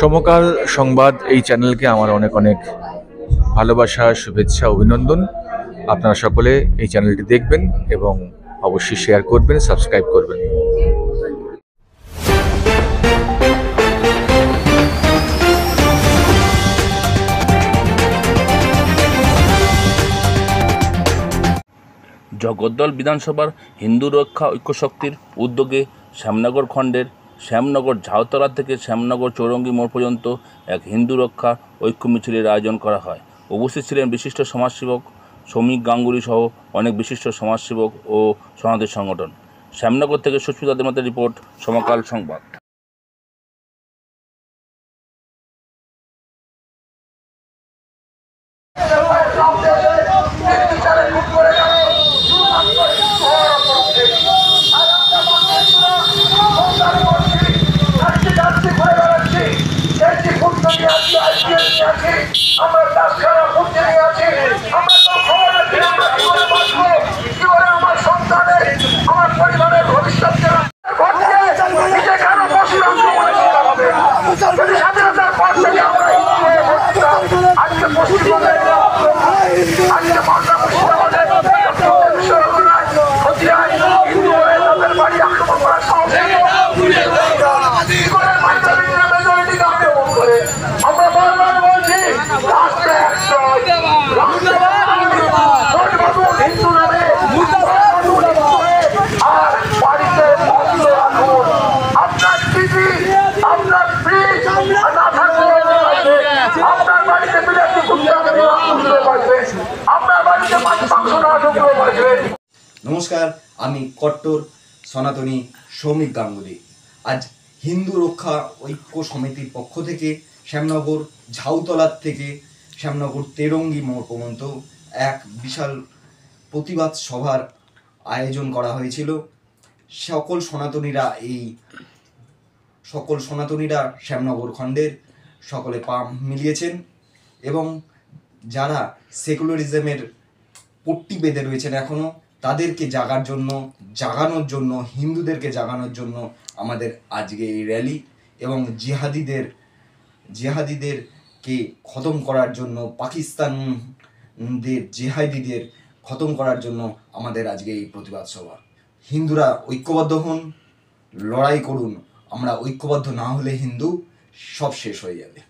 সমকাল সংবাদ এই চ্যানেলকে আমার অনেক অনেক ভালোবাসা, শুভেচ্ছা, অভিনন্দন। আপনারা সকলে এই চ্যানেলটি দেখবেন এবং অবশ্যই শেয়ার করবেন, সাবস্ক্রাইব করবেন। জগদ্দল বিধানসভার হিন্দু রক্ষা ঐক্যশক্তির উদ্যোগে শ্যামনগর খণ্ডের শ্যামনগর ঝাউতলা থেকে শ্যামনগর চৌরঙ্গি মোড় পর্যন্ত এক হিন্দু রক্ষা ঐক্য মিছিলের আয়োজন করা হয়। উপস্থিত ছিলেন বিশিষ্ট সমাজসেবক শ্রমিক গাঙ্গুলি সহ অনেক বিশিষ্ট সমাজসেবক ও সনাতনী সংগঠন। শ্যামনগর থেকে সুস্মিতা দেবনাথের রিপোর্ট, সমকাল সংবাদ। নমস্কার, আমি কট্টর সনাতনী শ্রমিক গাঙ্গুলি। আজ হিন্দু রক্ষা ঐক্য সমিতির পক্ষ থেকে শ্যামনগর ঝাউতলার থেকে শ্যামনগর তেরঙ্গি মোড় পর্যন্ত এক বিশাল প্রতিবাদ সভার আয়োজন করা হয়েছিল। সকল সনাতনীরা শ্যামনগর খণ্ডের সকলে পা মিলিয়েছেন এবং যারা সেকুলারিজমের পট্টি বেঁধে রয়েছেন এখনও, তাদেরকে জাগানোর জন্য হিন্দুদেরকে জাগানোর জন্য আমাদের আজকে এই র্যালি এবং জিহাদিদেরকে খতম করার জন্য, জিহাদিদের খতম করার জন্য আমাদের আজকে এই প্রতিবাদ সভা। হিন্দুরা ঐক্যবদ্ধ হন, লড়াই করুন। আমরা ঐক্যবদ্ধ না হলে হিন্দু সব শেষ হয়ে যাবে।